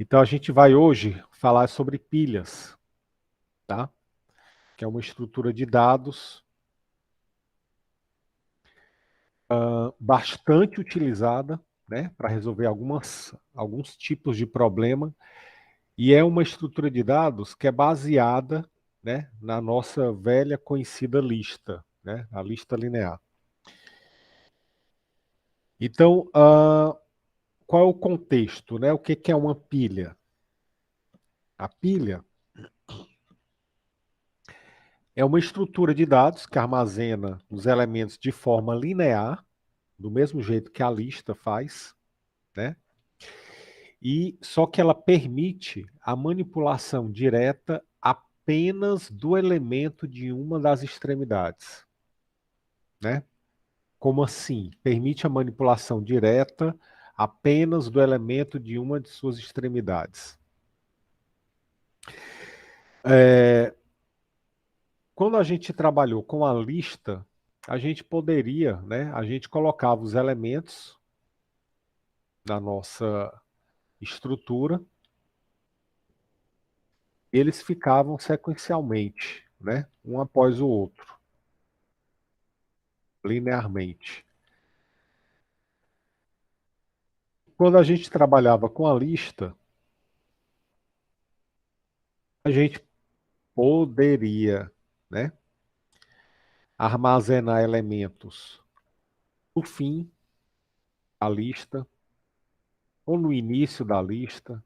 Então, a gente vai hoje falar sobre pilhas, tá? Que é uma estrutura de dados bastante utilizada, né, para resolver alguns tipos de problema, e é uma estrutura de dados que é baseada, né, na nossa velha conhecida lista, né, a lista linear. Então, qual é o contexto, né? O que é uma pilha? A pilha é uma estrutura de dados que armazena os elementos de forma linear, do mesmo jeito que a lista faz, né? E só que ela permite a manipulação direta apenas do elemento de uma das extremidades, né? Como assim? Permite a manipulação direta apenas do elemento de uma de suas extremidades. Quando a gente trabalhou com a lista, a gente poderia, né? A gente colocava os elementos na nossa estrutura, eles ficavam sequencialmente, né? Um após o outro, linearmente. Quando a gente trabalhava com a lista, a gente poderia, né, armazenar elementos no fim da lista, ou no início da lista,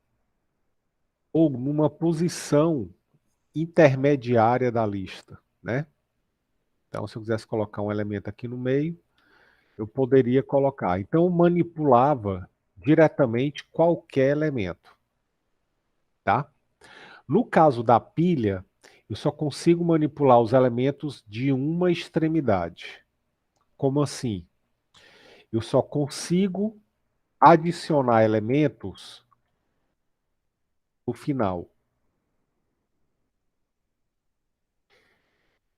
ou numa posição intermediária da lista, né? Então, se eu quisesse colocar um elemento aqui no meio, eu poderia colocar. Então, eu manipulava diretamente qualquer elemento, tá? No caso da pilha, eu só consigo manipular os elementos de uma extremidade. Como assim? Eu só consigo adicionar elementos no final.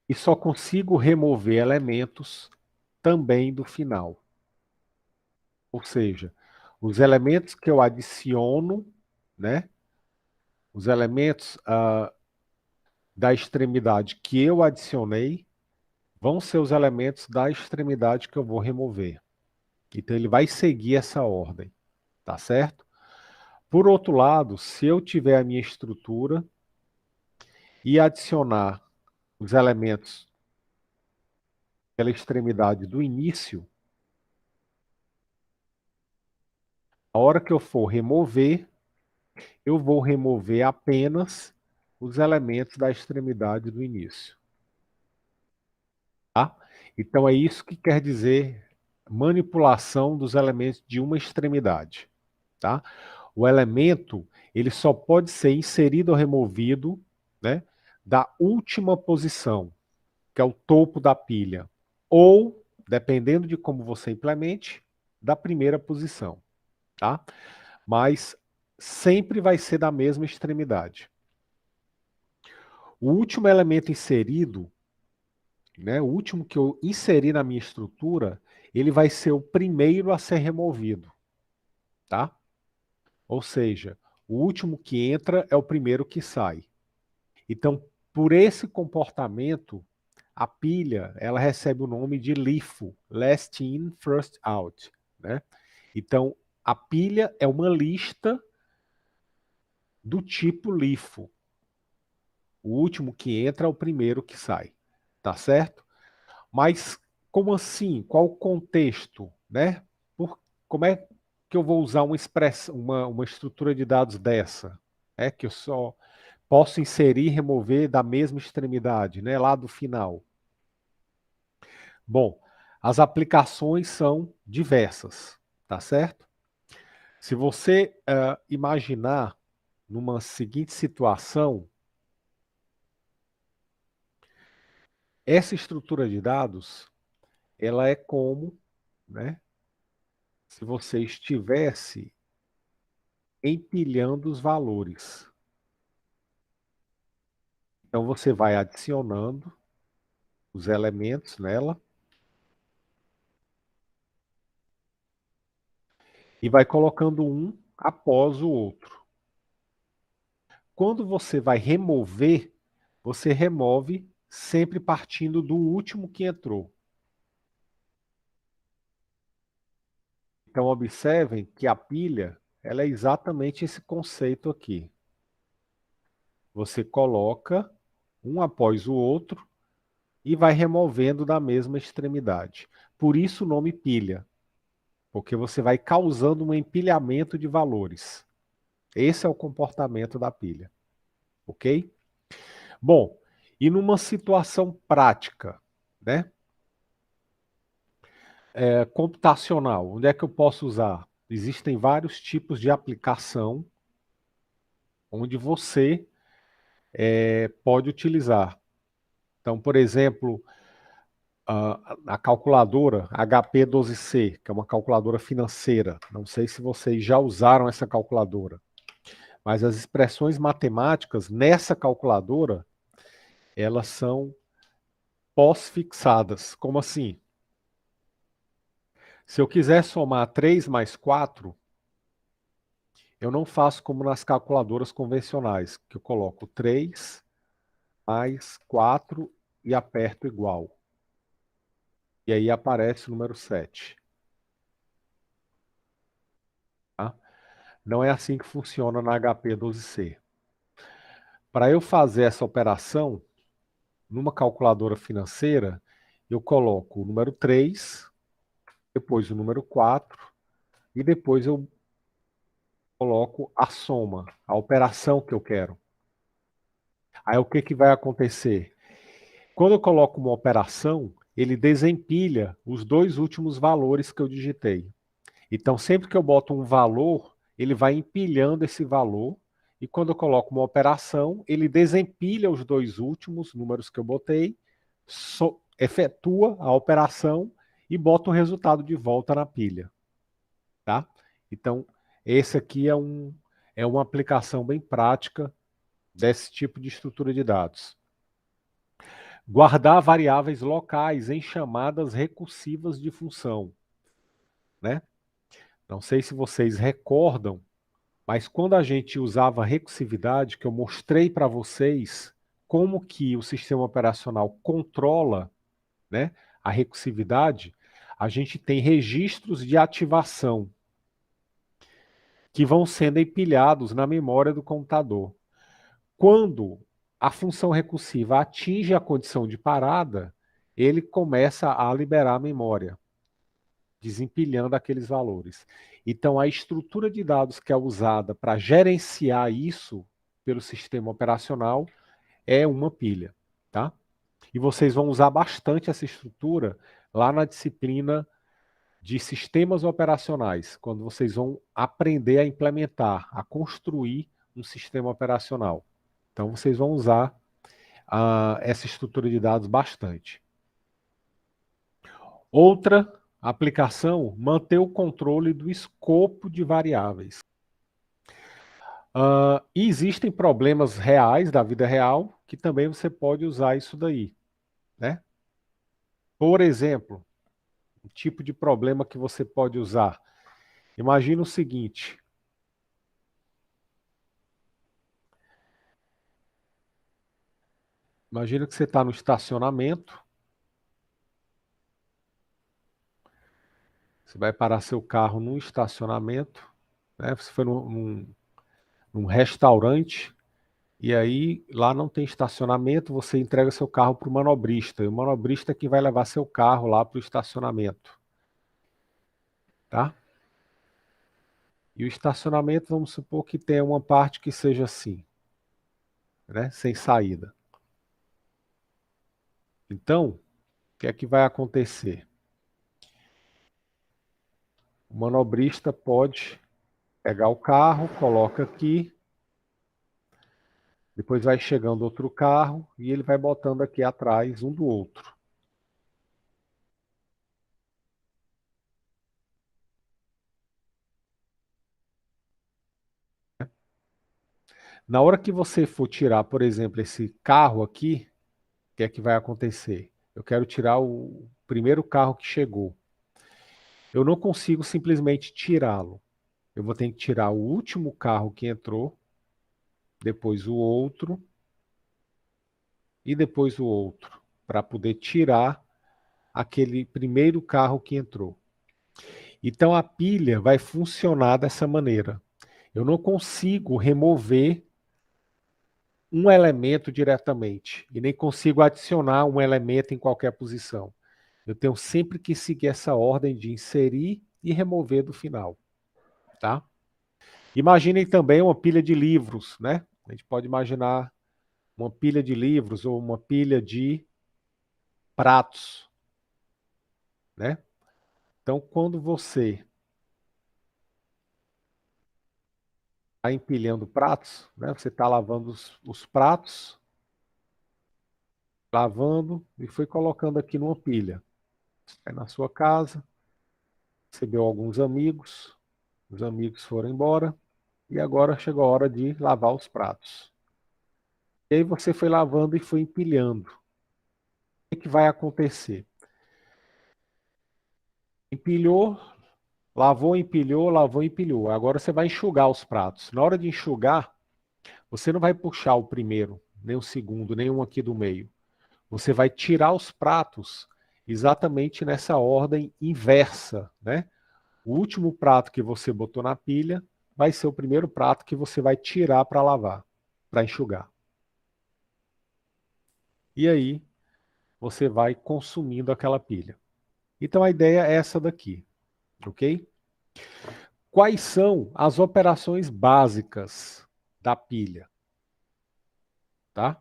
E só consigo remover elementos também do final. Ou seja, os elementos que eu adiciono, né? Os elementos da extremidade que eu adicionei vão ser os elementos da extremidade que eu vou remover. Então ele vai seguir essa ordem, tá certo? Por outro lado, se eu tiver a minha estrutura e adicionar os elementos pela extremidade do início, a hora que eu for remover, eu vou remover apenas os elementos da extremidade do início. Tá? Então é isso que quer dizer manipulação dos elementos de uma extremidade. Tá? O elemento ele só pode ser inserido ou removido, né, da última posição, que é o topo da pilha, ou, dependendo de como você implemente, da primeira posição. Tá? Mas sempre vai ser da mesma extremidade. O último elemento inserido, né, o último que eu inseri na minha estrutura, ele vai ser o primeiro a ser removido, tá? Ou seja, o último que entra é o primeiro que sai. Então, por esse comportamento, a pilha, ela recebe o nome de LIFO, Last In, First Out, né? Então, a pilha é uma lista do tipo LIFO. O último que entra é o primeiro que sai, tá certo? Mas como assim? Qual o contexto, né? Como é que eu vou usar uma estrutura de dados dessa? É que eu só posso inserir e remover da mesma extremidade, né? Lá do final. Bom, as aplicações são diversas, tá certo? Se você imaginar numa seguinte situação, essa estrutura de dados, ela é como, né? Se você estivesse empilhando os valores. Então você vai adicionando os elementos nela e vai colocando um após o outro. quando você vai remover, você remove sempre partindo do último que entrou. Então, observem que a pilha, ela é exatamente esse conceito aqui. Você coloca um após o outro e vai removendo da mesma extremidade. Por isso o nome pilha, porque você vai causando um empilhamento de valores. Esse é o comportamento da pilha, ok? Bom, e numa situação prática, né? Computacional, onde é que eu posso usar? Existem vários tipos de aplicação onde você pode utilizar. Então, por exemplo, a calculadora HP12C, que é uma calculadora financeira. Não sei se vocês já usaram essa calculadora, mas as expressões matemáticas nessa calculadora, elas são pós-fixadas. Como assim? Se eu quiser somar 3 mais 4, eu não faço como nas calculadoras convencionais, que eu coloco 3 mais 4 e aperto igual. E aí aparece o número 7. Tá? Não é assim que funciona na HP12C. Para eu fazer essa operação, numa calculadora financeira, eu coloco o número 3, depois o número 4, e depois eu coloco a soma, a operação que eu quero. Aí o que, que vai acontecer? Quando eu coloco uma operação, ele desempilha os dois últimos valores que eu digitei. Então, sempre que eu boto um valor, ele vai empilhando esse valor, e quando eu coloco uma operação, ele desempilha os dois últimos números que eu botei, efetua a operação e bota o resultado de volta na pilha. Tá? Então, esse aqui é uma aplicação bem prática desse tipo de estrutura de dados. Guardar variáveis locais em chamadas recursivas de função. Né? Não sei se vocês recordam, mas quando a gente usava recursividade, que eu mostrei para vocês como que o sistema operacional controla, né, a recursividade, a gente tem registros de ativação que vão sendo empilhados na memória do computador. Quando a função recursiva atinge a condição de parada, ele começa a liberar a memória, desempilhando aqueles valores. Então, a estrutura de dados que é usada para gerenciar isso pelo sistema operacional é uma pilha, tá? E vocês vão usar bastante essa estrutura lá na disciplina de sistemas operacionais, quando vocês vão aprender a implementar, a construir um sistema operacional. Então, vocês vão usar essa estrutura de dados bastante. Outra aplicação, manter o controle do escopo de variáveis. E existem problemas reais da vida real que também você pode usar isso daí, né? Por exemplo, o tipo de problema que você pode usar. Imagina o seguinte. Imagina que você está no estacionamento. Você vai parar seu carro num estacionamento, né? Você foi num restaurante. E aí, lá não tem estacionamento, você entrega seu carro para o manobrista. E o manobrista é que vai levar seu carro lá para o estacionamento. Tá? E o estacionamento, vamos supor que tenha uma parte que seja assim, né? Sem saída. Então, o que é que vai acontecer? O manobrista pode pegar o carro, coloca aqui, depois vai chegando outro carro e ele vai botando aqui atrás um do outro. Na hora que você for tirar, por exemplo, esse carro aqui, o que é que vai acontecer? Eu quero tirar o primeiro carro que chegou. Eu não consigo simplesmente tirá-lo. Eu vou ter que tirar o último carro que entrou depois o outro e depois o outro, para poder tirar aquele primeiro carro que entrou. Então a pilha vai funcionar dessa maneira. Eu não consigo remover um elemento diretamente e nem consigo adicionar um elemento em qualquer posição. Eu tenho sempre que seguir essa ordem de inserir e remover do final, tá? Imaginem também uma pilha de livros, né? A gente pode imaginar uma pilha de livros ou uma pilha de pratos, né? Então, quando você está empilhando pratos, né? Você está lavando os pratos, lavando e foi colocando aqui numa pilha. Aí na sua casa, recebeu alguns amigos, os amigos foram embora e agora chegou a hora de lavar os pratos. E aí você foi lavando e foi empilhando. O que vai acontecer? Empilhou, lavou, empilhou. Agora você vai enxugar os pratos. Na hora de enxugar, você não vai puxar o primeiro, nem o segundo, nem um aqui do meio. Você vai tirar os pratos exatamente nessa ordem inversa, né? O último prato que você botou na pilha vai ser o primeiro prato que você vai tirar para lavar, para enxugar. E aí você vai consumindo aquela pilha. Então a ideia é essa daqui, ok? Quais são as operações básicas da pilha, tá?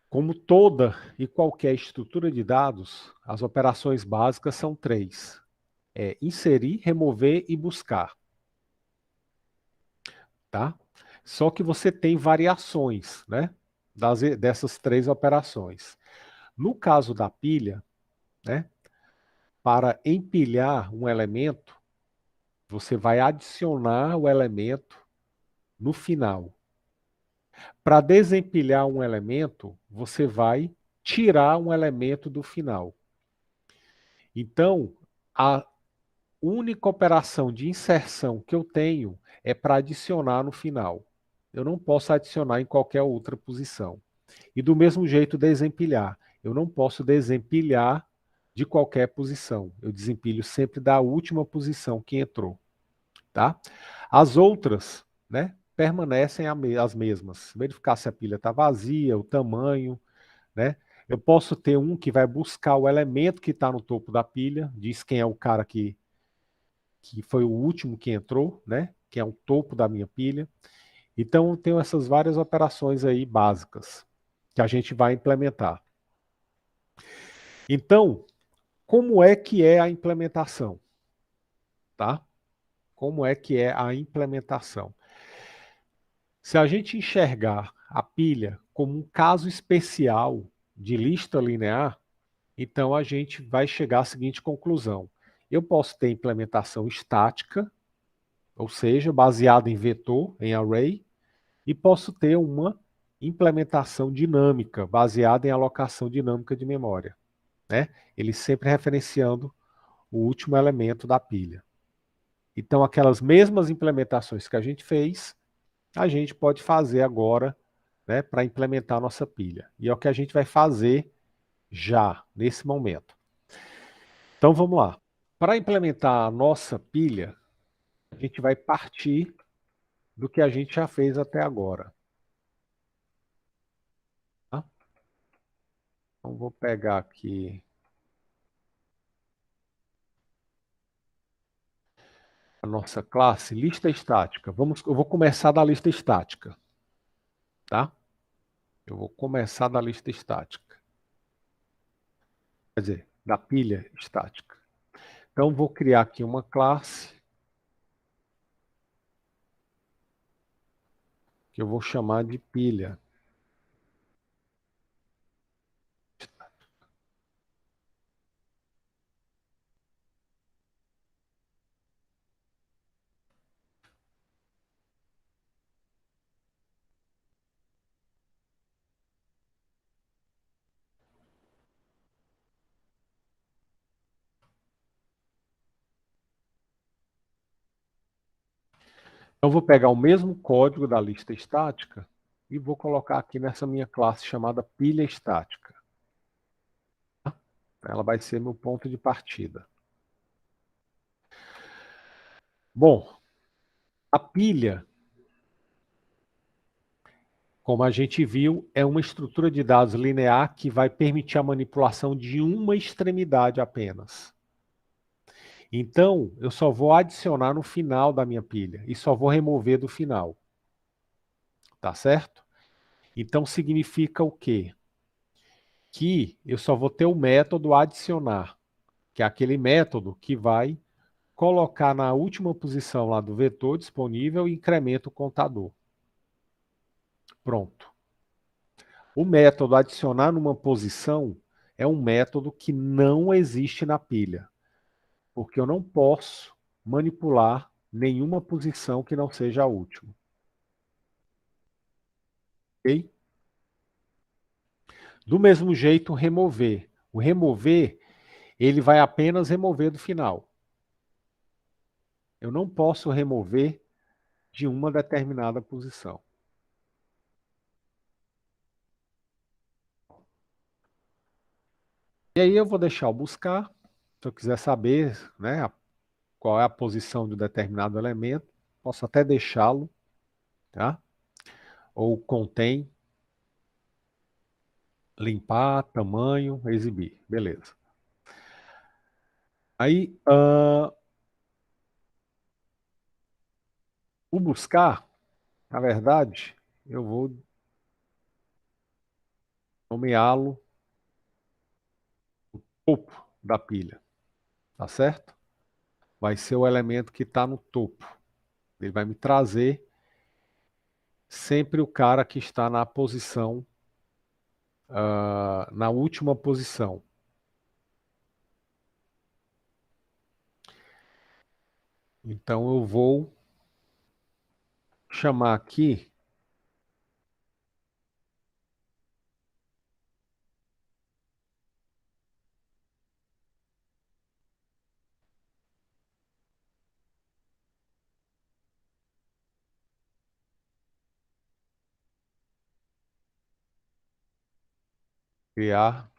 Como toda e qualquer estrutura de dados, as operações básicas são três: é inserir, remover e buscar, tá? Só que você tem variações, né, dessas três operações. No caso da pilha, né, para empilhar um elemento, você vai adicionar o elemento no final. Para desempilhar um elemento, você vai tirar um elemento do final. Então, a única operação de inserção que eu tenho é para adicionar no final. Eu não posso adicionar em qualquer outra posição. E do mesmo jeito, desempilhar. Eu não posso desempilhar de qualquer posição. Eu desempilho sempre da última posição que entrou, tá? As outras, né, permanecem as mesmas. Verificar se a pilha está vazia, o tamanho, né? Eu posso ter um que vai buscar o elemento que está no topo da pilha, diz quem é o cara que foi o último que entrou, né? Que é o topo da minha pilha. Então, eu tenho essas várias operações aí básicas que a gente vai implementar. Então, como é que é a implementação? Tá? Como é que é a implementação? Se a gente enxergar a pilha como um caso especial de lista linear, então a gente vai chegar à seguinte conclusão. Eu posso ter implementação estática, ou seja, baseada em vetor, em array, e posso ter uma implementação dinâmica, baseada em alocação dinâmica de memória, né? Ele sempre referenciando o último elemento da pilha. Então, aquelas mesmas implementações que a gente fez, a gente pode fazer agora, né, para implementar a nossa pilha. E é o que a gente vai fazer já, nesse momento. Então, vamos lá. Para implementar a nossa pilha, a gente vai partir do que a gente já fez até agora. Tá? Então, vou pegar aqui a nossa classe, lista estática. Eu vou começar da lista estática, tá? Eu vou começar da lista estática. Quer dizer, da pilha estática. Então, vou criar aqui uma classe que eu vou chamar de pilha. Então, eu vou pegar o mesmo código da lista estática e vou colocar aqui nessa minha classe chamada pilha estática. Ela vai ser meu ponto de partida. Bom, a pilha, como a gente viu, é uma estrutura de dados linear que vai permitir a manipulação de uma extremidade apenas. Então, eu só vou adicionar no final da minha pilha e só vou remover do final. Tá certo? Então, significa o quê? Que eu só vou ter o método adicionar, que é aquele método que vai colocar na última posição lá do vetor disponível e incrementa o contador. Pronto. O método adicionar numa posição é um método que não existe na pilha, porque eu não posso manipular nenhuma posição que não seja a última. Ok? Do mesmo jeito, remover. O remover, ele vai apenas remover do final. Eu não posso remover de uma determinada posição. E aí eu vou deixar o buscar. Se eu quiser saber, né, qual é a posição de um determinado elemento, posso até deixá-lo, tá? Ou contém, limpar, tamanho, exibir. Beleza. Aí, o buscar, na verdade, eu vou nomeá-lo topo da pilha, tá certo? Vai ser o elemento que está no topo. Ele vai me trazer sempre o cara que está na posição, na última posição. Então eu vou chamar aqui criar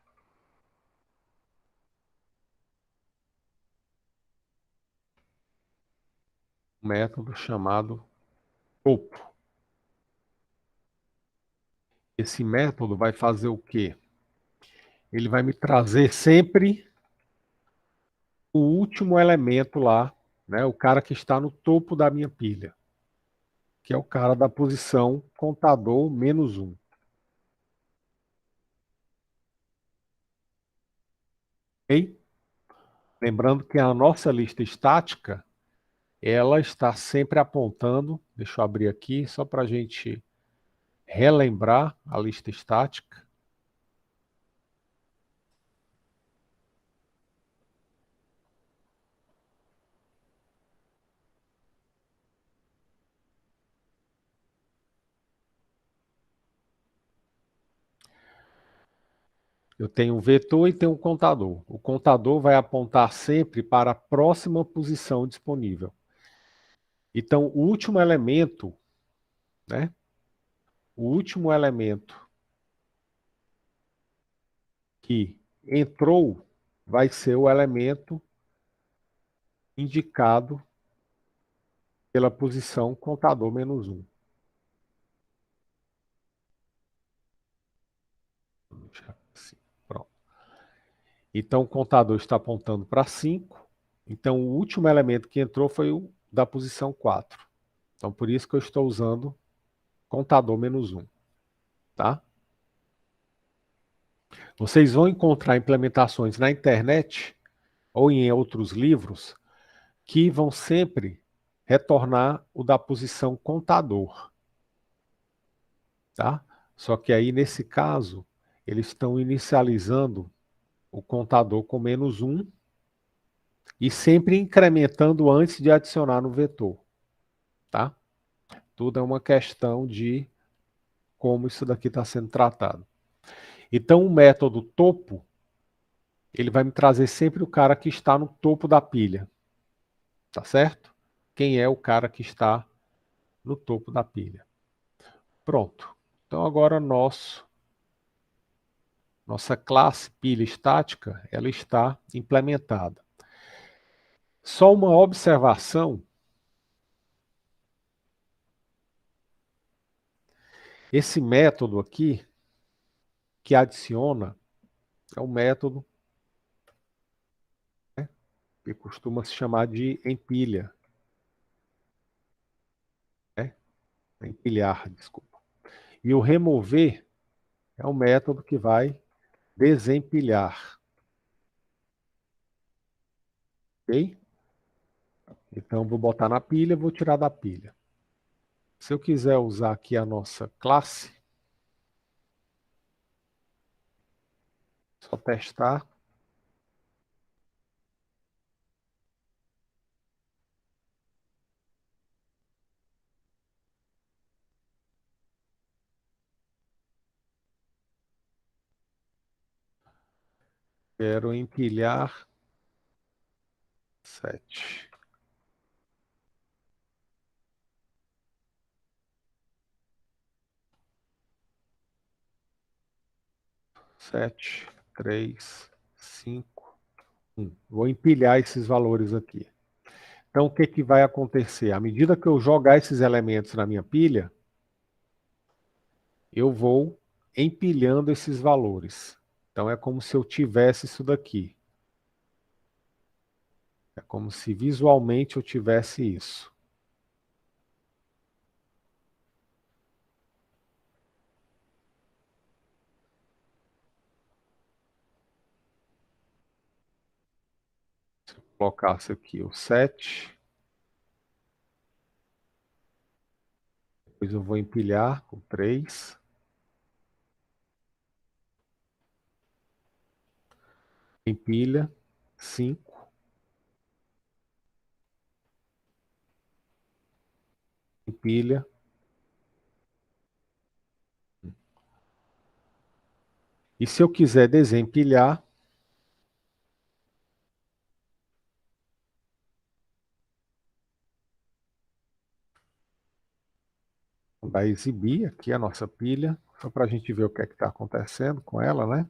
um método chamado topo. Esse método vai fazer o quê? Ele vai me trazer sempre o último elemento lá, né? O cara que está no topo da minha pilha, que é o cara da posição contador -1. Ok? Lembrando que a nossa lista estática, ela está sempre apontando, deixa eu abrir aqui, só para a gente relembrar a lista estática. Eu tenho um vetor e tenho um contador. O contador vai apontar sempre para a próxima posição disponível. Então, o último elemento, né? O último elemento que entrou vai ser o elemento indicado pela posição contador -1. Assim, pronto. Então, o contador está apontando para 5. Então, o último elemento que entrou foi o da posição 4. Então, por isso que eu estou usando contador -1. Tá? Vocês vão encontrar implementações na internet ou em outros livros que vão sempre retornar o da posição contador. Tá? Só que aí, nesse caso, eles estão inicializando o contador com -1 e sempre incrementando antes de adicionar no vetor. Tá? Tudo é uma questão de como isso daqui está sendo tratado. Então, o método topo, ele vai me trazer sempre o cara que está no topo da pilha. Tá certo? Quem é o cara que está no topo da pilha. Pronto. Então agora nossa classe pilha estática, ela está implementada. Só uma observação: esse método aqui, que adiciona, é um método, né, que costuma se chamar de empilha, né? Empilhar, desculpa. E o remover é um método que vai desempilhar. Ok? Então, vou botar na pilha, vou tirar da pilha. Se eu quiser usar aqui a nossa classe, só testar. Quero empilhar 7. 7, 3, 5, 1. Vou empilhar esses valores aqui. Então, o que vai acontecer? À medida que eu jogar esses elementos na minha pilha, eu vou empilhando esses valores. Então, é como se eu tivesse isso daqui. É como se visualmente eu tivesse isso. Se eu colocasse aqui o 7, depois eu vou empilhar o 3, empilha 5, empilha. E se eu quiser desempilhar, vai exibir aqui a nossa pilha, só para a gente ver o que é que está acontecendo com ela, né?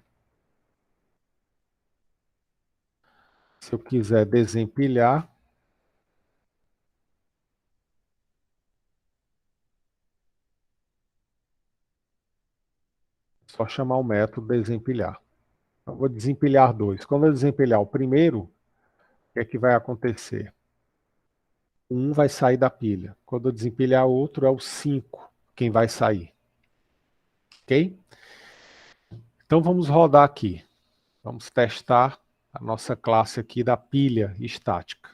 Se eu quiser desempilhar, é só chamar o método desempilhar. Eu vou desempilhar 2. Quando eu desempilhar o primeiro, o que é que vai acontecer? Um vai sair da pilha. Quando eu desempilhar outro, é o 5 quem vai sair. Ok? Então vamos rodar aqui. Vamos testar a nossa classe aqui da pilha estática.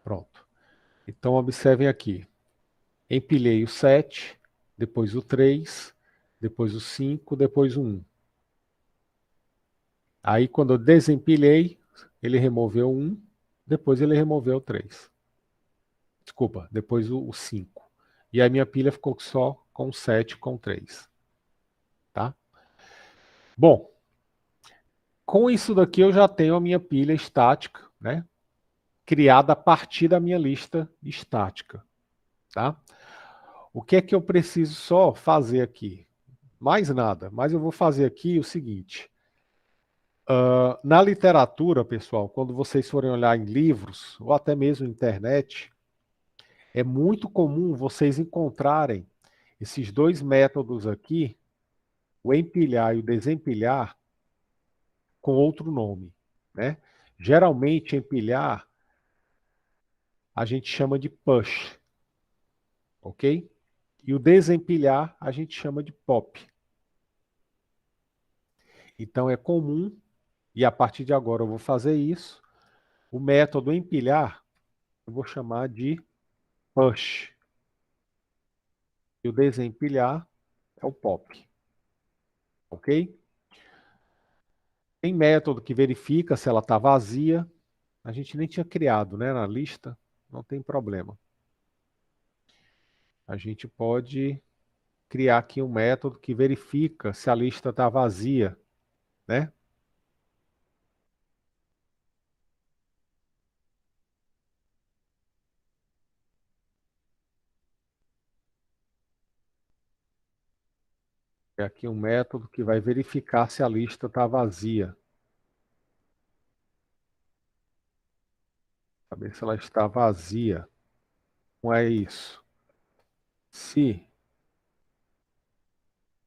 Pronto. Então observem aqui. Empilhei o 7, depois o 3, depois o 5, depois o 1. Aí quando eu desempilhei, ele removeu o 1, depois ele removeu o 3. Desculpa, depois o 5. E a minha pilha ficou só com 7 com 3. Tá? Bom, com isso daqui eu já tenho a minha pilha estática, né? Criada a partir da minha lista estática. Tá? O que é que eu preciso só fazer aqui? Mais nada, mas eu vou fazer aqui o seguinte. Na literatura, pessoal, quando vocês forem olhar em livros, ou até mesmo internet, é muito comum vocês encontrarem esses dois métodos aqui, o empilhar e o desempilhar, com outro nome, né? Geralmente, empilhar a gente chama de push, ok? E o desempilhar a gente chama de pop. Então é comum, e a partir de agora eu vou fazer isso, o método empilhar eu vou chamar de push. E o desempilhar é o pop, ok? Tem método que verifica se ela está vazia. A gente nem tinha criado, né, na lista, não tem problema. A gente pode criar aqui um método que verifica se a lista está vazia, né? É aqui um método que vai verificar se a lista está vazia. Saber se ela está vazia. Não é isso. Se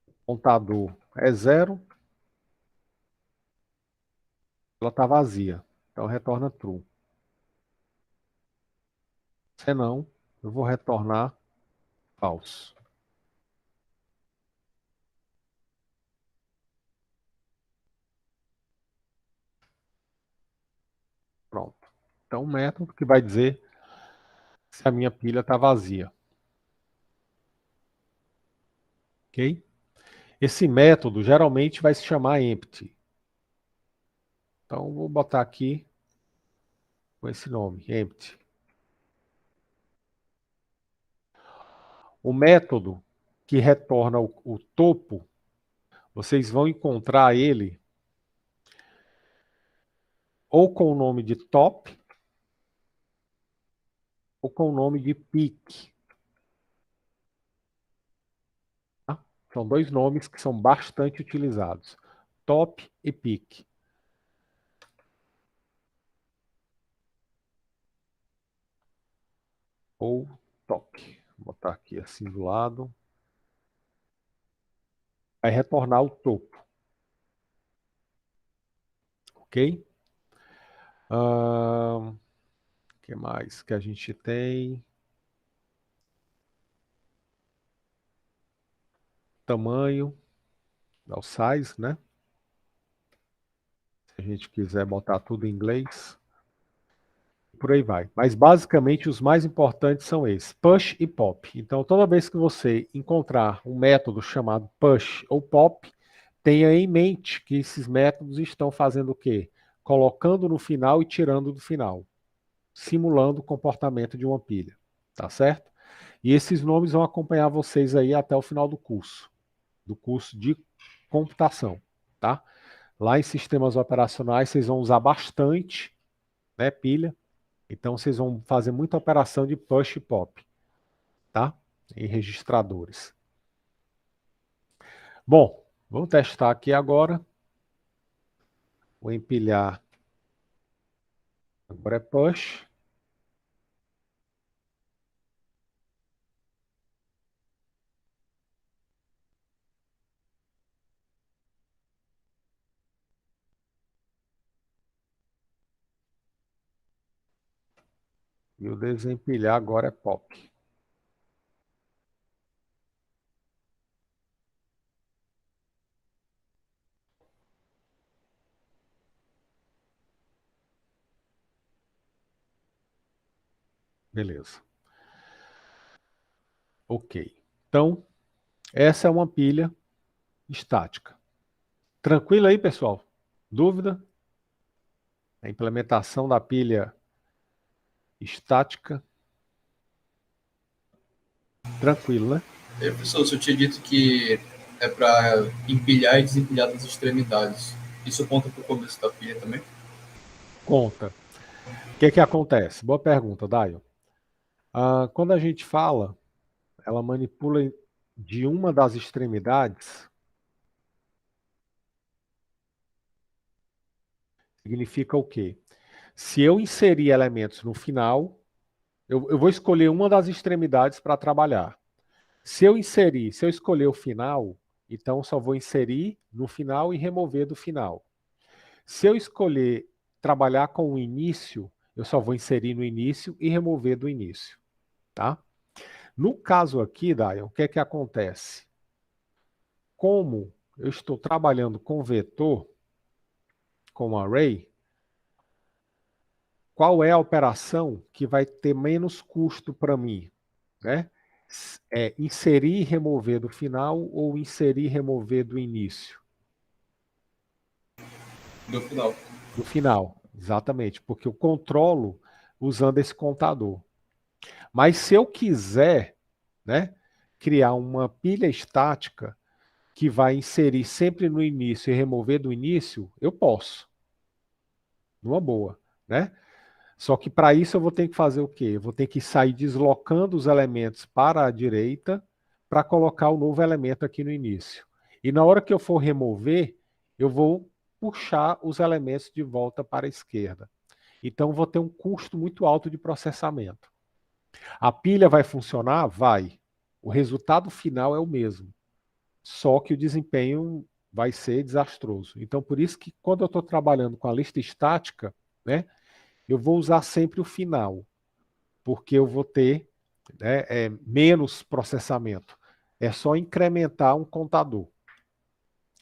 o contador é 0, ela está vazia. Então retorna true. Se não, eu vou retornar false. Pronto. Então, um método que vai dizer se a minha pilha está vazia. Ok? Esse método geralmente vai se chamar empty. Então, vou botar aqui com esse nome, empty. O método que retorna o topo, vocês vão encontrar ele ou com o nome de top ou com o nome de peak. Tá? São dois nomes que são bastante utilizados. Top e peak. Ou top. Vou botar aqui assim do lado. Vai retornar o topo. Ok? O que mais que a gente tem? Tamanho, o size, né? Se a gente quiser botar tudo em inglês, por aí vai. Mas basicamente os mais importantes são esses, push e pop. Então toda vez que você encontrar um método chamado push ou pop, tenha em mente que esses métodos estão fazendo o quê? Colocando no final e tirando do final, simulando o comportamento de uma pilha, tá certo? E esses nomes vão acompanhar vocês aí até o final do curso de computação, tá? Lá em sistemas operacionais vocês vão usar bastante, né, pilha. Então vocês vão fazer muita operação de push e pop, tá? Em registradores. Bom, vamos testar aqui agora. Vou empilhar. Agora é push. E o desempilhar agora é pop. Beleza. Ok. Então, essa é uma pilha estática. Tranquilo aí, pessoal? Dúvida? A implementação da pilha estática. Tranquilo, né? Professor, o senhor tinha dito que é para empilhar e desempilhar das extremidades. Isso conta para o começo da pilha também? Conta. O que acontece? Boa pergunta, Daio. Quando a gente fala, ela manipula de uma das extremidades, significa o quê? Se eu inserir elementos no final, eu vou escolher uma das extremidades para trabalhar. Se eu escolher o final, então só vou inserir no final e remover do final. Se eu escolher trabalhar com o início, eu só vou inserir no início e remover do início, tá? No caso aqui, Dayan, o que é que acontece? Como eu estou trabalhando com vetor, com array, qual é a operação que vai ter menos custo para mim, né? É inserir e remover do final ou inserir e remover do início? Do final. Do final, exatamente, porque eu controlo usando esse contador. Mas se eu quiser, né, criar uma pilha estática que vai inserir sempre no início e remover do início, eu posso, numa boa, né? Só que para isso eu vou ter que fazer o quê? Eu vou ter que sair deslocando os elementos para a direita para colocar o novo elemento aqui no início. E na hora que eu for remover, eu vou puxar os elementos de volta para a esquerda. Então vou ter um custo muito alto de processamento. A pilha vai funcionar? Vai. O resultado final é o mesmo, só que o desempenho vai ser desastroso. Então por isso que quando eu estou trabalhando com a lista estática, né, eu vou usar sempre o final, porque eu vou ter, né, menos processamento. É só incrementar um contador.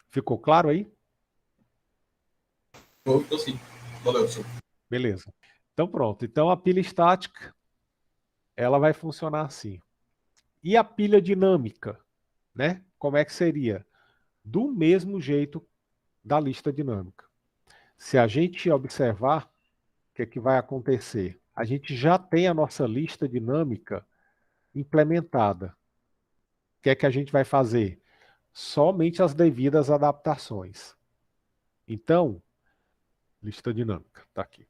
Ficou claro aí? Tô sim. Valeu, professor. Beleza. Então pronto. Então a pilha estática, ela vai funcionar assim. E a pilha dinâmica, né? Como é que seria? Do mesmo jeito da lista dinâmica. Se a gente observar, o que é que vai acontecer? A gente já tem a nossa lista dinâmica implementada. O que é que a gente vai fazer? Somente as devidas adaptações. Então, lista dinâmica, está aqui.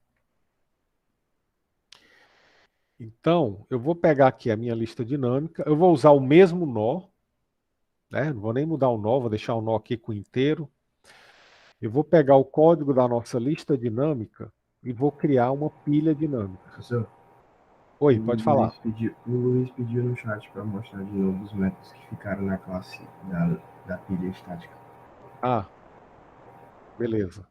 Então, eu vou pegar aqui a minha lista dinâmica, eu vou usar o mesmo nó, né? Não vou nem mudar o nó, vou deixar o nó aqui com o inteiro. Eu vou pegar o código da nossa lista dinâmica e vou criar uma pilha dinâmica. Professor, Oi, pode falar. O Luiz pediu no chat para mostrar de novo os métodos que ficaram na classe da pilha estática. Ah, beleza.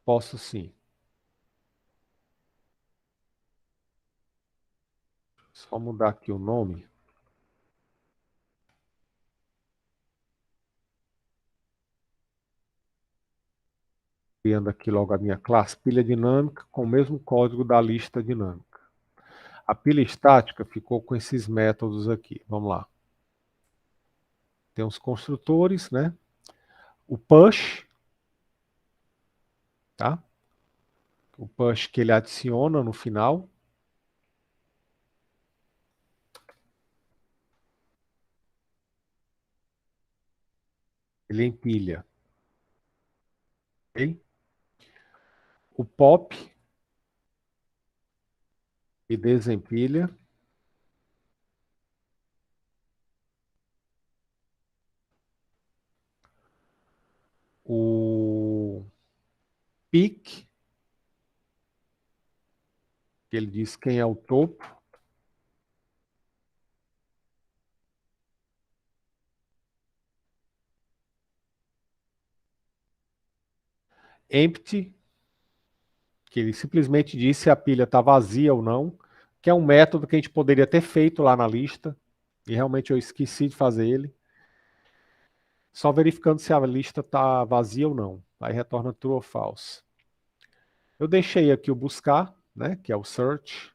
Posso sim. Só mudar aqui o nome. Criando aqui logo a minha classe, pilha dinâmica, com o mesmo código da lista dinâmica. A pilha estática ficou com esses métodos aqui. Vamos lá. Tem os construtores, né? O push, tá? O push que ele adiciona no final. Ele empilha. Ok? O pop e desempilha. O pick, que ele diz quem é o topo. Empty, que ele simplesmente diz se a pilha está vazia ou não, que é um método que a gente poderia ter feito lá na lista, e realmente eu esqueci de fazer ele. Só verificando se a lista está vazia ou não. Aí retorna true ou false. Eu deixei aqui o buscar, né, que é o search.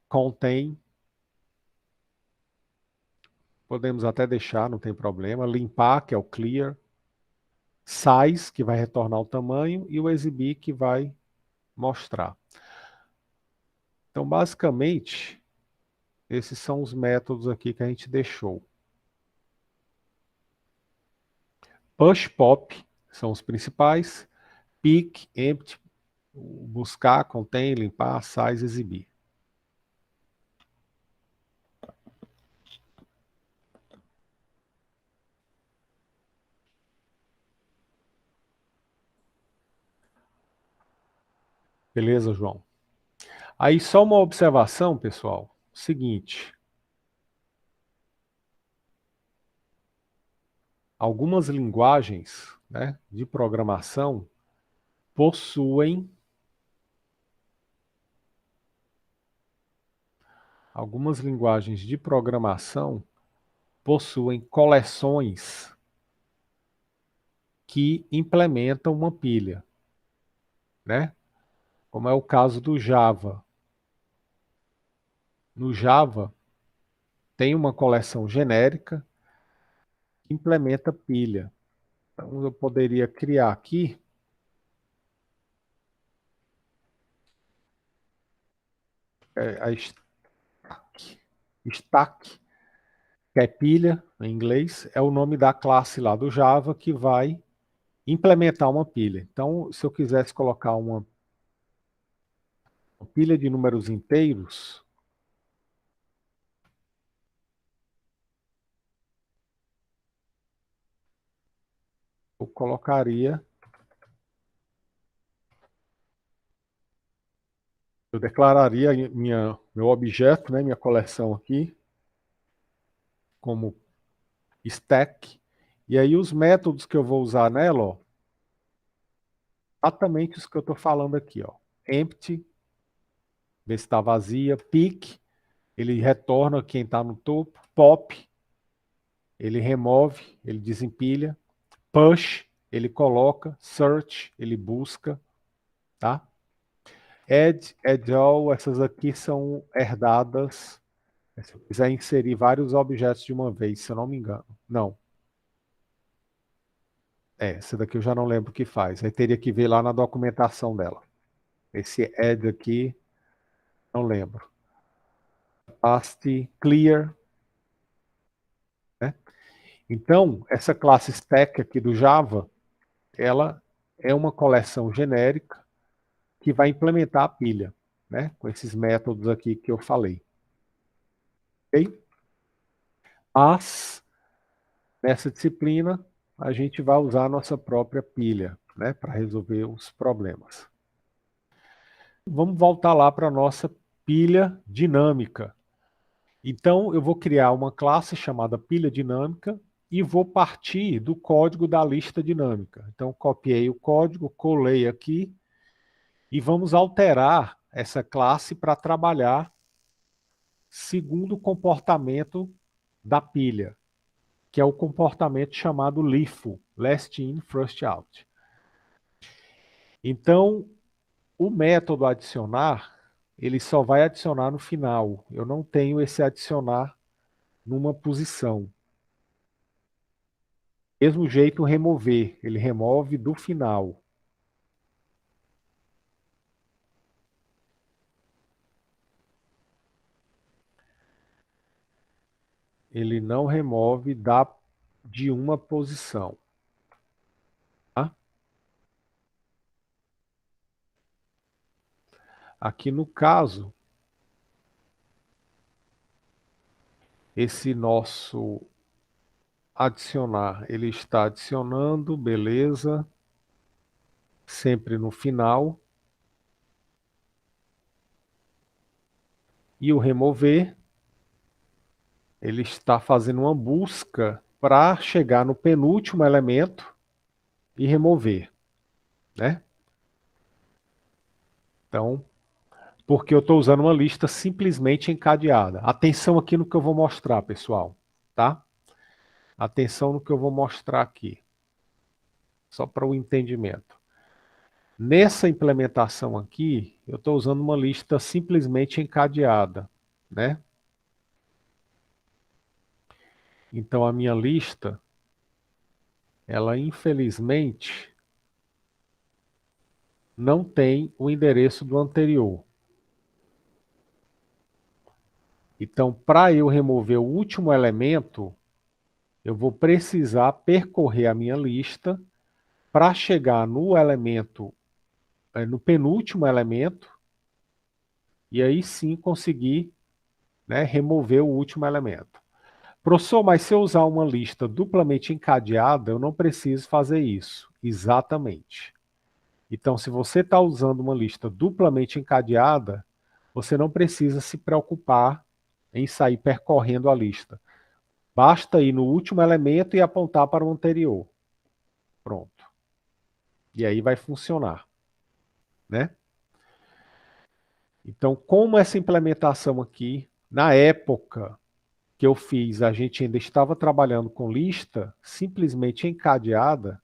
Contain. Podemos até deixar, não tem problema. Limpar, que é o clear. Size, que vai retornar o tamanho. E o exibir, que vai mostrar. Então, basicamente, esses são os métodos aqui que a gente deixou. Push, pop, são os principais. Pick, empty, buscar, contain, limpar, size, exibir. Beleza, João? Aí só uma observação, pessoal. Seguinte. Algumas linguagens, né, de programação possuem coleções que implementam uma pilha, né? Como é o caso do Java. No Java tem uma coleção genérica que implementa pilha. Então eu poderia criar aqui stack, que é pilha em inglês, é o nome da classe lá do Java que vai implementar uma pilha. Então, se eu quisesse colocar uma pilha de números inteiros, eu colocaria, eu declararia meu objeto, né, minha coleção aqui, como stack, e aí os métodos que eu vou usar nela, ó, exatamente os que eu estou falando aqui, ó. Empty, ver se está vazia, pick, ele retorna quem está no topo, pop, ele remove, ele desempilha, push, ele coloca, search, ele busca, tá? Add, add all, essas aqui são herdadas, se eu quiser inserir vários objetos de uma vez, se eu não me engano. Não. Essa daqui eu já não lembro o que faz. Aí teria que ver lá na documentação dela. Esse add aqui, não lembro. Past clear, né? Então, essa classe stack aqui do Java, ela é uma coleção genérica que vai implementar a pilha, né? Com esses métodos aqui que eu falei. Ok? Mas, nessa disciplina, a gente vai usar a nossa própria pilha, né? Para resolver os problemas. Vamos voltar lá para a nossa pilha dinâmica. Então, eu vou criar uma classe chamada pilha dinâmica e vou partir do código da lista dinâmica. Então, copiei o código, colei aqui e vamos alterar essa classe para trabalhar segundo o comportamento da pilha, que é o comportamento chamado LIFO, Last In, First Out. Então, o método adicionar, ele só vai adicionar no final. Eu não tenho esse adicionar numa posição. Mesmo jeito, remover, ele remove do final. Ele não remove de uma posição. Tá? Aqui no caso, esse nosso adicionar, ele está adicionando, beleza, sempre no final. E o remover, ele está fazendo uma busca para chegar no penúltimo elemento e remover, né? Então, porque eu estou usando uma lista simplesmente encadeada. Atenção aqui no que eu vou mostrar, pessoal, tá? Atenção no que eu vou mostrar aqui, só para o entendimento. Nessa implementação aqui, eu estou usando uma lista simplesmente encadeada, né? Então, a minha lista, ela infelizmente não tem o endereço do anterior. Então, para eu remover o último elemento, eu vou precisar percorrer a minha lista para chegar no elemento, no penúltimo elemento, e aí sim conseguir, né, remover o último elemento. Professor, mas se eu usar uma lista duplamente encadeada, eu não preciso fazer isso. Exatamente. Então, se você está usando uma lista duplamente encadeada, você não precisa se preocupar em sair percorrendo a lista. Basta ir no último elemento e apontar para o anterior. Pronto. E aí vai funcionar, né? Então, como essa implementação aqui, na época que eu fiz, a gente ainda estava trabalhando com lista simplesmente encadeada,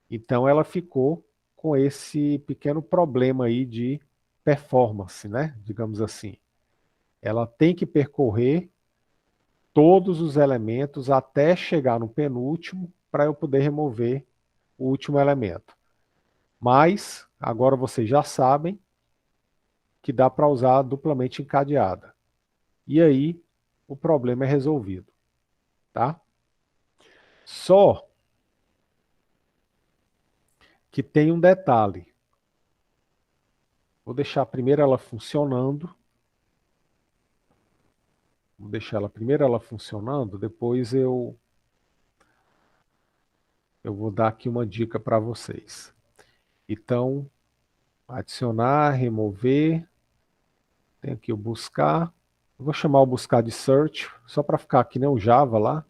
então ela ficou com esse pequeno problema aí de performance, né? Digamos assim. Ela tem que percorrer todos os elementos até chegar no penúltimo para eu poder remover o último elemento. Mas, agora vocês já sabem, que dá para usar duplamente encadeada. E aí o problema é resolvido, tá? Só que tem um detalhe. Vou deixar primeiro ela funcionando. Vou deixar ela primeiro ela funcionando, depois eu vou dar aqui uma dica para vocês. Então, adicionar, remover, tem aqui o buscar. Eu vou chamar o buscar de search, só para ficar aqui, né, o Java lá.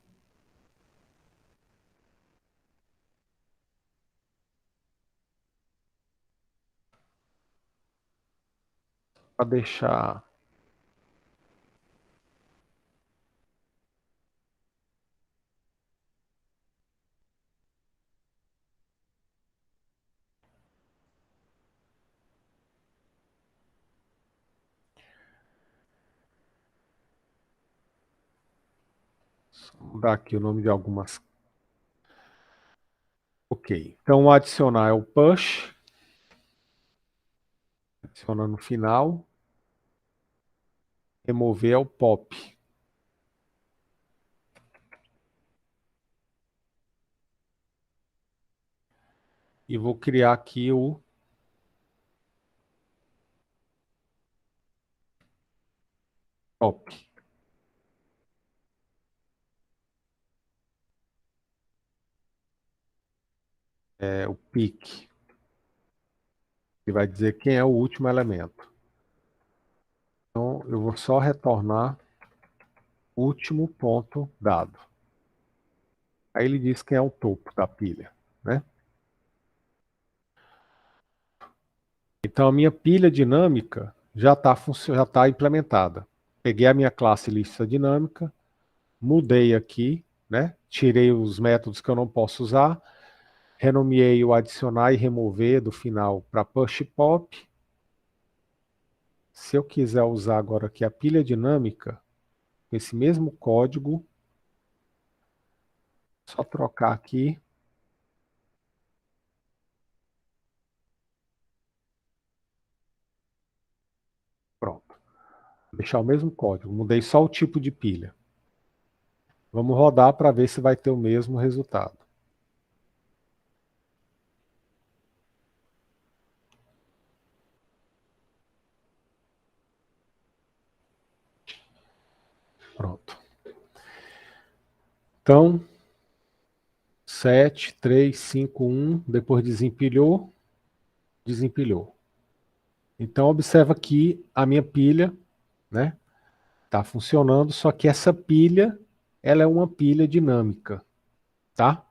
Para deixar mudar aqui o nome de algumas. Ok, então o adicionar é o push, adiciona no final, remover é o pop. E vou criar aqui o pop, o pick, que vai dizer quem é o último elemento. Então eu vou só retornar último ponto dado. Aí ele diz quem é o topo da pilha, né? Então a minha pilha dinâmica já está implementada. Peguei a minha classe lista dinâmica, mudei aqui, né? Tirei os métodos que eu não posso usar, renomeei o adicionar e remover do final para push pop. Se eu quiser usar agora aqui a pilha dinâmica, com esse mesmo código, só trocar aqui. Pronto. Vou deixar o mesmo código, mudei só o tipo de pilha. Vamos rodar para ver se vai ter o mesmo resultado. Pronto. Então, 7, 3, 5, 1, depois desempilhou, desempilhou. Então, observa que a minha pilha, né, está funcionando, só que essa pilha, ela é uma pilha dinâmica, tá?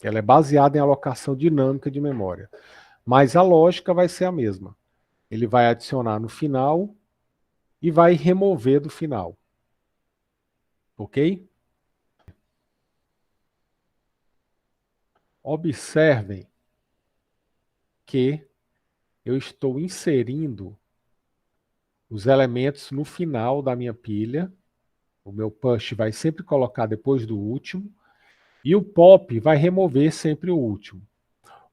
Ela é baseada em alocação dinâmica de memória. Mas a lógica vai ser a mesma. Ele vai adicionar no final e vai remover do final. Ok? Observem que eu estou inserindo os elementos no final da minha pilha. O meu push vai sempre colocar depois do último. E o pop vai remover sempre o último.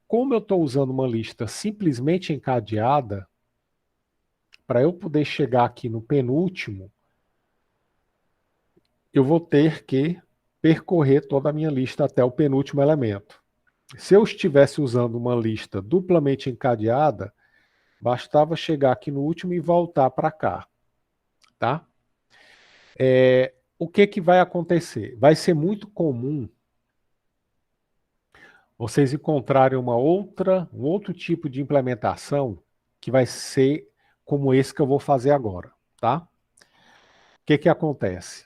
Como eu estou usando uma lista simplesmente encadeada, para eu poder chegar aqui no penúltimo, eu vou ter que percorrer toda a minha lista até o penúltimo elemento. Se eu estivesse usando uma lista duplamente encadeada, bastava chegar aqui no último e voltar para cá, tá? O que vai acontecer? Vai ser muito comum vocês encontrarem um outro tipo de implementação que vai ser como esse que eu vou fazer agora, tá? O que acontece?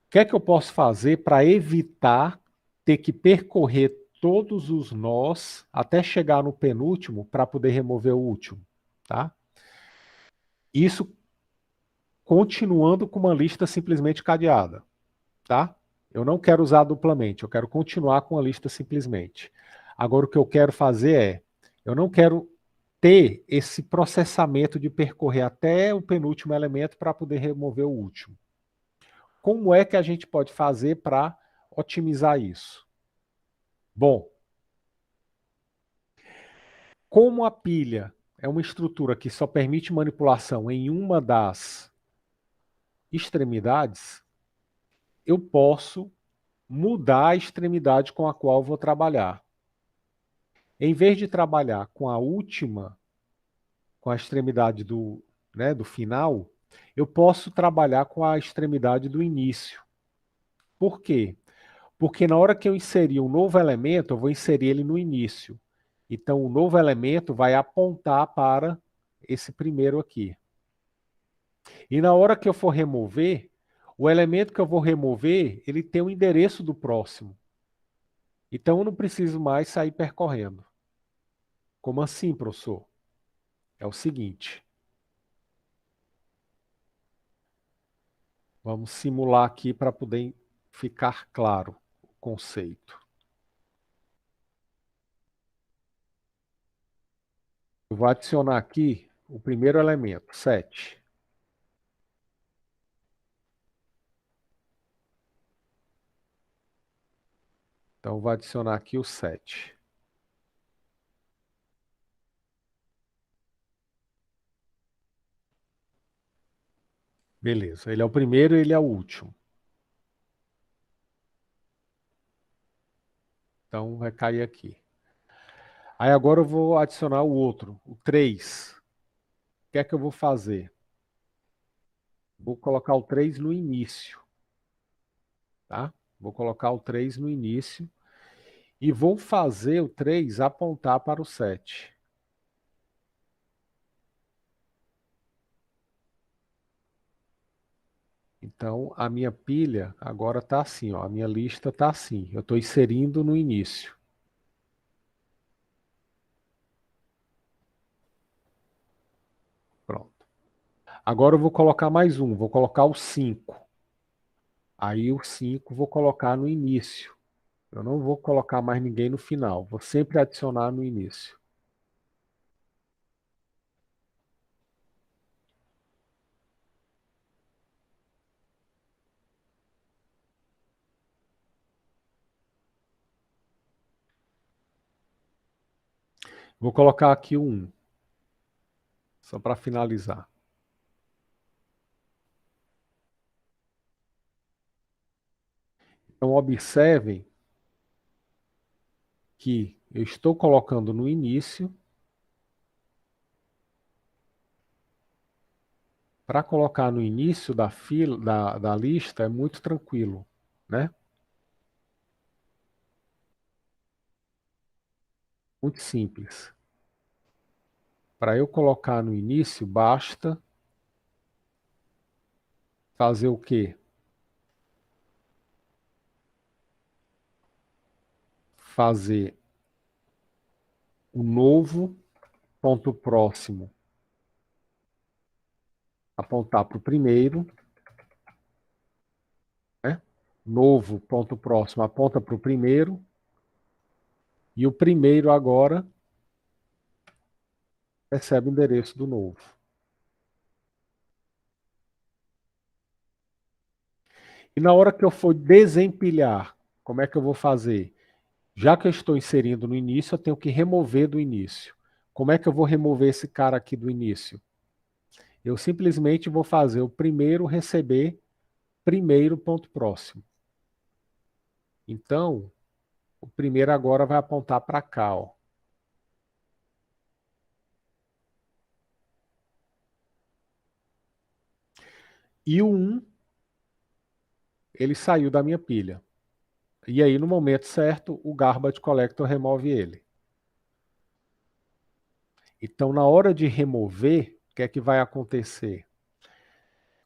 O que eu posso fazer para evitar ter que percorrer todos os nós até chegar no penúltimo para poder remover o último, tá? Isso continuando com uma lista simplesmente cadeada, tá? Eu não quero usar duplamente, eu quero continuar com a lista simplesmente. Agora o que eu quero fazer eu não quero ter esse processamento de percorrer até o penúltimo elemento para poder remover o último. Como é que a gente pode fazer para otimizar isso? Bom, como a pilha é uma estrutura que só permite manipulação em uma das extremidades, eu posso mudar a extremidade com a qual vou trabalhar. Em vez de trabalhar com a última, com a extremidade do final, eu posso trabalhar com a extremidade do início. Por quê? Porque na hora que eu inserir um novo elemento, eu vou inserir ele no início. Então, o novo elemento vai apontar para esse primeiro aqui. E na hora que eu for remover, o elemento que eu vou remover, ele tem o endereço do próximo. Então, eu não preciso mais sair percorrendo. Como assim, professor? É o seguinte. Vamos simular aqui para poder ficar claro o conceito. Eu vou adicionar aqui o primeiro elemento, 7. Então, eu vou adicionar aqui o 7. Beleza, ele é o primeiro e ele é o último. Então, vai cair aqui. Aí agora eu vou adicionar o outro, o 3. O que é que eu vou fazer? Vou colocar o 3 no início. Tá? Vou colocar o 3 no início e vou fazer o 3 apontar para o 7. Então, a minha pilha agora está assim, ó, a minha lista está assim. Eu estou inserindo no início. Pronto. Agora eu vou colocar mais um, vou colocar o 5. Aí o 5 vou colocar no início. Eu não vou colocar mais ninguém no final, vou sempre adicionar no início. Vou colocar aqui o 1, só para finalizar. Então, observem que eu estou colocando no início. Para colocar no início da fila, da lista, é muito tranquilo, né? Muito simples. Para eu colocar no início, basta fazer o quê? Fazer o novo ponto próximo apontar para o primeiro, né? Novo ponto próximo aponta para o primeiro, e o primeiro agora recebe o endereço do novo. E na hora que eu for desempilhar, como é que eu vou fazer? Já que eu estou inserindo no início, eu tenho que remover do início. Como é que eu vou remover esse cara aqui do início? Eu simplesmente vou fazer o primeiro receber primeiro ponto próximo. Então, o primeiro agora vai apontar para cá, ó. E o 1, ele saiu da minha pilha. E aí, no momento certo, o Garbage Collector remove ele. Então, na hora de remover, o que é que vai acontecer?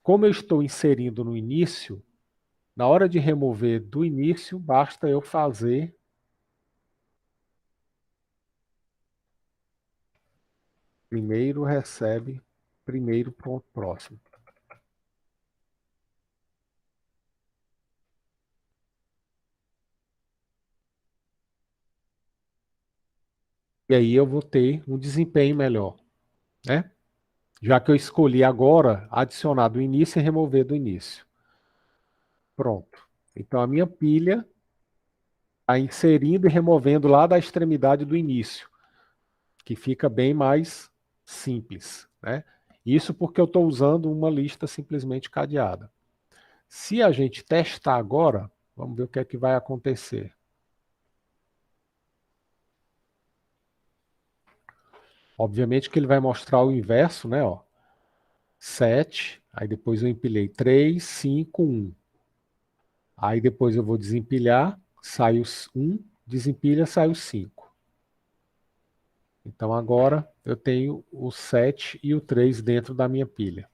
Como eu estou inserindo no início, na hora de remover do início, basta eu fazer primeiro recebe primeiro ponto próximo. E aí eu vou ter um desempenho melhor, né? Já que eu escolhi agora adicionar do início e remover do início. Pronto. Então a minha pilha está inserindo e removendo lá da extremidade do início, que fica bem mais simples, né? Isso porque eu estou usando uma lista simplesmente cadeada. Se a gente testar agora, vamos ver o que é que vai acontecer. Obviamente que ele vai mostrar o inverso, né? Ó, 7, aí depois eu empilhei 3, 5, 1. Aí depois eu vou desempilhar, sai os 1, desempilha, sai os 5. Então agora eu tenho o 7 e o 3 dentro da minha pilha.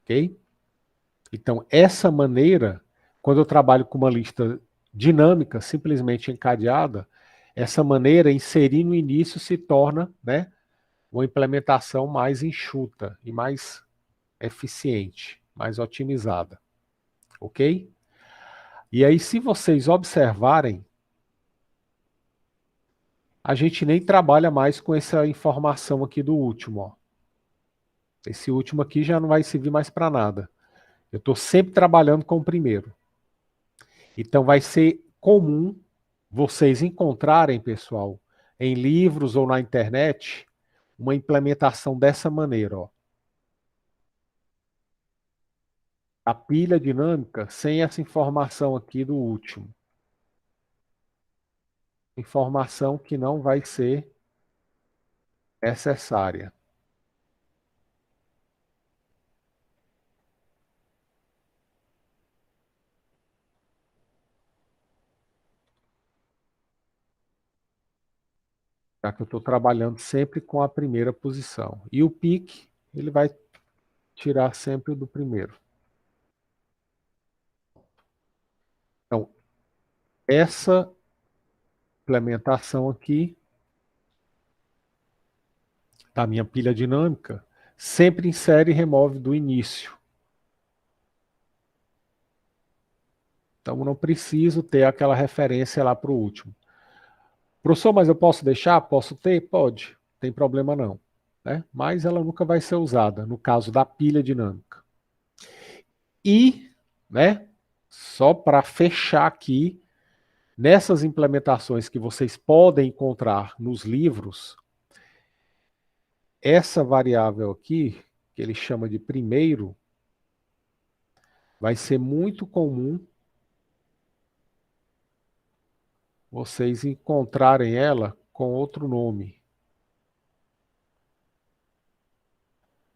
Ok? Então essa maneira, quando eu trabalho com uma lista dinâmica, simplesmente encadeada, essa maneira, inserir no início, se torna, né, uma implementação mais enxuta e mais eficiente, mais otimizada. Ok? E aí, se vocês observarem, a gente nem trabalha mais com essa informação aqui do último. Ó. Esse último aqui já não vai servir mais para nada. Eu estou sempre trabalhando com o primeiro. Então vai ser comum vocês encontrarem, pessoal, em livros ou na internet, uma implementação dessa maneira. Ó. A pilha dinâmica sem essa informação aqui do último. Informação que não vai ser necessária. Já que eu estou trabalhando sempre com a primeira posição. E o pique, ele vai tirar sempre o do primeiro. Então, essa implementação aqui da minha pilha dinâmica sempre insere e remove do início. Então, não preciso ter aquela referência lá para o último. Professor, mas eu posso deixar? Posso ter? Pode. Não tem problema não. Né? Mas ela nunca vai ser usada, no caso da pilha dinâmica. E, né, só para fechar aqui, nessas implementações que vocês podem encontrar nos livros, essa variável aqui, que ele chama de primeiro, vai ser muito comum vocês encontrarem ela com outro nome.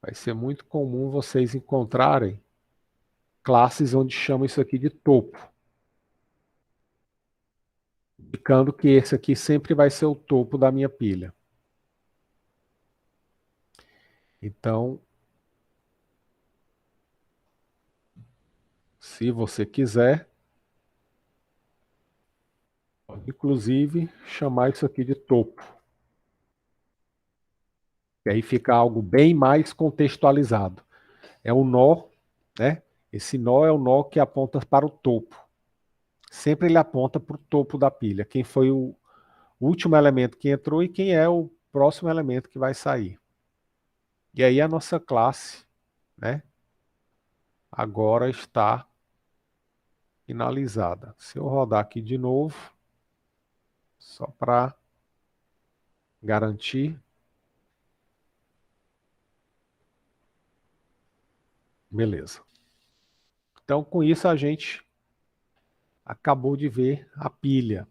Vai ser muito comum vocês encontrarem classes onde chamam isso aqui de topo. Indicando que esse aqui sempre vai ser o topo da minha pilha. Então, se você quiser, pode inclusive chamar isso aqui de topo. E aí fica algo bem mais contextualizado. É um nó, né? Esse nó é o nó que aponta para o topo. Sempre ele aponta para o topo da pilha. Quem foi o último elemento que entrou e quem é o próximo elemento que vai sair. E aí a nossa classe, né? Agora está finalizada. Se eu rodar aqui de novo, só para garantir. Beleza. Então, com isso, a gente acabou de ver a pilha.